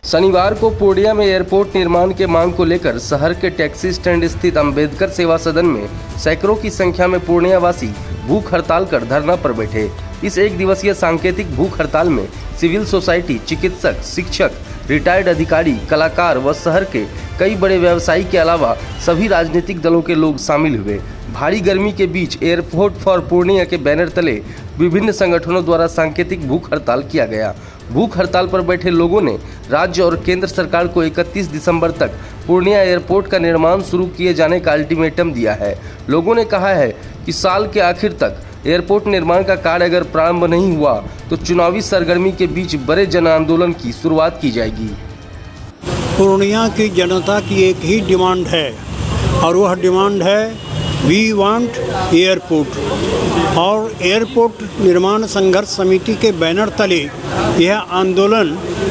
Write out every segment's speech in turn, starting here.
शनिवार को पूर्णिया में एयरपोर्ट निर्माण के मांग को लेकर शहर के टैक्सी स्टैंड स्थित अंबेडकर सेवा सदन में सैकड़ों की संख्या में पूर्णियावासी भूख हड़ताल कर धरना पर बैठे। इस एक दिवसीय सांकेतिक भूख हड़ताल में सिविल सोसाइटी, चिकित्सक, शिक्षक, रिटायर्ड अधिकारी, कलाकार व शहर के कई बड़े व्यवसायी के अलावा सभी राजनीतिक दलों के लोग शामिल हुए। भारी गर्मी के बीच एयरपोर्ट फॉर पूर्णिया के बैनर तले विभिन्न संगठनों द्वारा सांकेतिक भूख हड़ताल किया गया। भूख हड़ताल पर बैठे लोगों ने राज्य और केंद्र सरकार को 31 दिसंबर तक पूर्णिया एयरपोर्ट का निर्माण शुरू किए जाने का अल्टीमेटम दिया है। लोगों ने कहा है कि साल के आखिर तक एयरपोर्ट निर्माण का कार्य अगर प्रारंभ नहीं हुआ तो चुनावी सरगर्मी के बीच बड़े जन आंदोलन की शुरुआत की जाएगी। पूर्णिया की जनता की एक ही डिमांड है और वह डिमांड है वी वांट एयरपोर्ट। और एयरपोर्ट निर्माण संघर्ष समिति के बैनर तले यह आंदोलन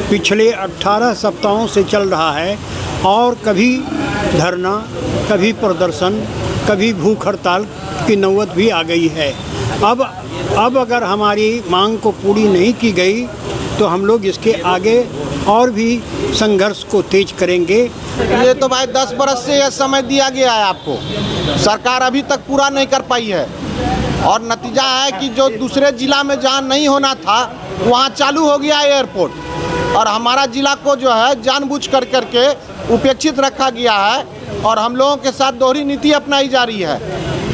पिछले 18 सप्ताहों से चल रहा है और कभी धरना, कभी प्रदर्शन, कभी भूख हड़ताल की नौबत भी आ गई है। अब अगर हमारी मांग को पूरी नहीं की गई तो हम लोग इसके आगे और भी संघर्ष को तेज करेंगे। ये तो भाई 10 बरस से यह समय दिया गया है आपको, सरकार अभी तक पूरा नहीं कर पाई है और नतीजा है कि जो दूसरे जिला में जहाँ नहीं होना था वहाँ चालू हो गया एयरपोर्ट और हमारा जिला को जो है जानबूझ करके उपेक्षित रखा गया है और हम लोगों के साथ दोहरी नीति अपनाई जा रही है।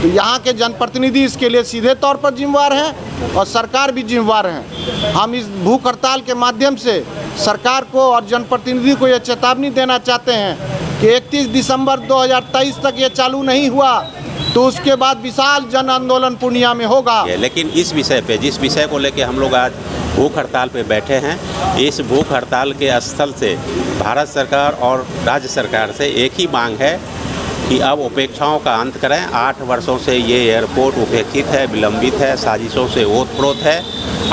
तो यहाँ के जनप्रतिनिधि इसके लिए सीधे तौर पर जिम्मेवार हैं और सरकार भी जिम्मेवार है। हम इस भूख हड़ताल के माध्यम से सरकार को और जनप्रतिनिधि को ये चेतावनी देना चाहते हैं कि 31 दिसंबर 2023 तक ये चालू नहीं हुआ तो उसके बाद विशाल जन आंदोलन पूर्णिया में होगा। लेकिन इस विषय पे, जिस विषय को लेकर हम लोग आज भूख हड़ताल पे बैठे हैं, इस भूख हड़ताल के स्थल से भारत सरकार और राज्य सरकार से एक ही मांग है कि अब उपेक्षाओं का अंत करें। 8 वर्षों से ये एयरपोर्ट उपेक्षित है, विलंबित है, साजिशों से ओतप्रोत है।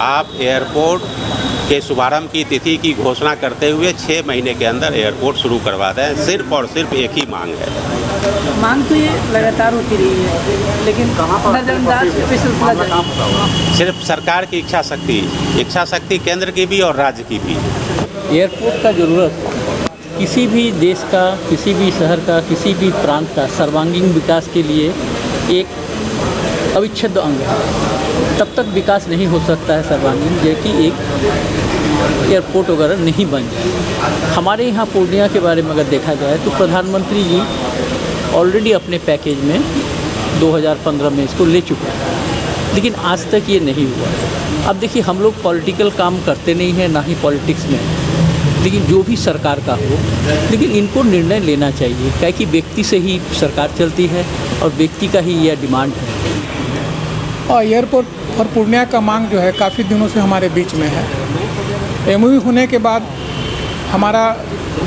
आप एयरपोर्ट के शुभारंभ की तिथि की घोषणा करते हुए 6 महीने के अंदर एयरपोर्ट शुरू करवा दें। सिर्फ और सिर्फ एक ही मांग है। मांग तो ये लगातार होती रही है, लेकिन नजरअंदाज सिर्फ सरकार की इच्छा शक्ति केंद्र की भी और राज्य की भी। एयरपोर्ट का ज़रूरत किसी भी देश का, किसी भी शहर का, किसी भी प्रांत का सर्वांगीण विकास के लिए एक अविच्छेद्य अंग है। तब तक विकास नहीं हो सकता है सर्वांगीण जब कि एक एयरपोर्ट वगैरह नहीं बन जाए। हमारे यहाँ पूर्णिया के बारे में अगर देखा जाए तो प्रधानमंत्री जी ऑलरेडी अपने पैकेज में 2015 में इसको ले चुके हैं, लेकिन आज तक ये नहीं हुआ। अब देखिए, हम लोग पॉलिटिकल काम करते नहीं हैं, ना ही पॉलिटिक्स में, लेकिन जो भी सरकार का हो, लेकिन इनको निर्णय लेना चाहिए, क्या कि व्यक्ति से ही सरकार चलती है और व्यक्ति का ही यह डिमांड है। और एयरपोर्ट फॉर पूर्णिया का मांग जो है काफ़ी दिनों से हमारे बीच में है। एमओयू होने के बाद हमारा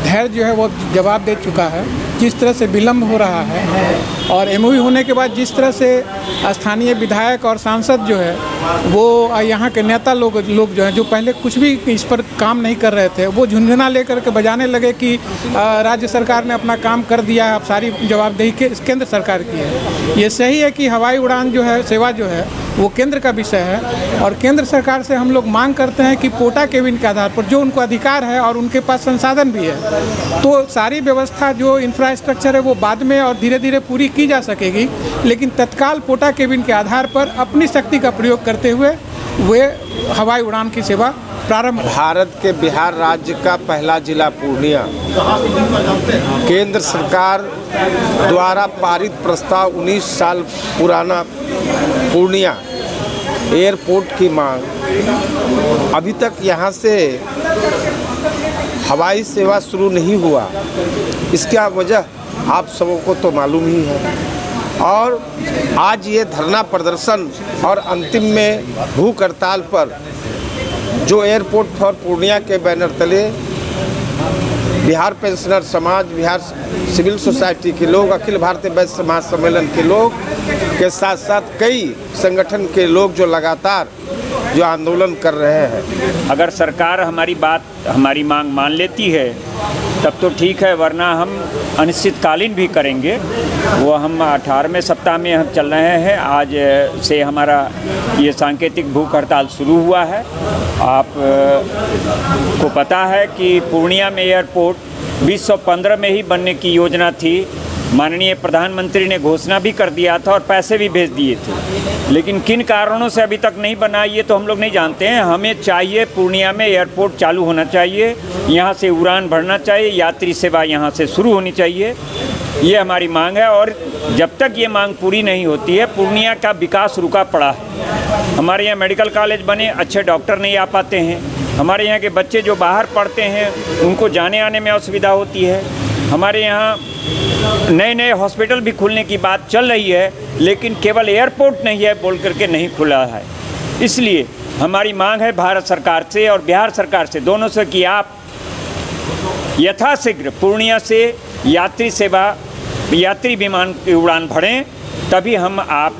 धैर्य जो है वो जवाब दे चुका है। जिस तरह से विलम्ब हो रहा है और एमओयू होने के बाद जिस तरह से स्थानीय विधायक और सांसद जो है वो यहाँ के नेता लोग जो हैं, जो पहले कुछ भी इस पर काम नहीं कर रहे थे, वो झुंझुना लेकर के बजाने लगे कि राज्य सरकार ने अपना काम कर दिया है, अब सारी जवाबदेही केंद्र सरकार की है। ये सही है कि हवाई उड़ान जो है, सेवा जो है वो केंद्र का विषय है और केंद्र सरकार से हम लोग मांग करते हैं कि कोटा केबिन के आधार पर जो उनको अधिकार है और उनके पास संसाधन भी है, तो सारी व्यवस्था जो इंफ्रास्ट्रक्चर है वो बाद में और धीरे धीरे पूरी की जा सकेगी, लेकिन तत्काल कोटा केबिन के आधार पर अपनी शक्ति का प्रयोग करते हुए वे हवाई उड़ान की सेवा प्रारंभ। भारत के बिहार राज्य का पहला जिला पूर्णिया, केंद्र सरकार द्वारा पारित प्रस्ताव 19 साल पुराना पूर्णिया एयरपोर्ट की मांग, अभी तक यहाँ से हवाई सेवा शुरू नहीं हुआ। इसका वजह आप सबों को तो मालूम ही है और आज ये धरना प्रदर्शन और अंतिम में भूख हड़ताल पर जो एयरपोर्ट फॉर पूर्णिया के बैनर तले बिहार पेंशनर समाज, बिहार सिविल सोसाइटी के लोग, अखिल भारतीय वैश्य समाज सम्मेलन के लोग के साथ साथ कई संगठन के लोग जो लगातार जो आंदोलन कर रहे हैं। अगर सरकार हमारी मांग मान लेती है तब तो ठीक है, वरना हम अनिश्चितकालीन भी करेंगे। वो हम 18वें सप्ताह में हम चल रहे हैं। आज से हमारा ये सांकेतिक भूख हड़ताल शुरू हुआ है। आप को पता है कि पूर्णिया में एयरपोर्ट 2015 में ही बनने की योजना थी। माननीय प्रधानमंत्री ने घोषणा भी कर दिया था और पैसे भी भेज दिए थे, लेकिन किन कारणों से अभी तक नहीं बना ये तो हम लोग नहीं जानते हैं। हमें चाहिए पूर्णिया में एयरपोर्ट चालू होना चाहिए, यहाँ से उड़ान भरना चाहिए, यात्री सेवा यहाँ से शुरू होनी चाहिए। ये हमारी मांग है और जब तक ये मांग पूरी नहीं होती है, पूर्णिया का विकास रुका पड़ा है। हमारे यहाँ मेडिकल कॉलेज बने, अच्छे डॉक्टर नहीं आ पाते हैं। हमारे यहाँ के बच्चे जो बाहर पढ़ते हैं उनको जाने आने में असुविधा होती है। हमारे यहाँ नए हॉस्पिटल भी खुलने की बात चल रही है, लेकिन केवल एयरपोर्ट नहीं है बोल करके नहीं खुला है। इसलिए हमारी मांग है भारत सरकार से और बिहार सरकार से, दोनों से, कि आप यथाशीघ्र पूर्णिया से यात्री विमान की उड़ान भरें, तभी हम आप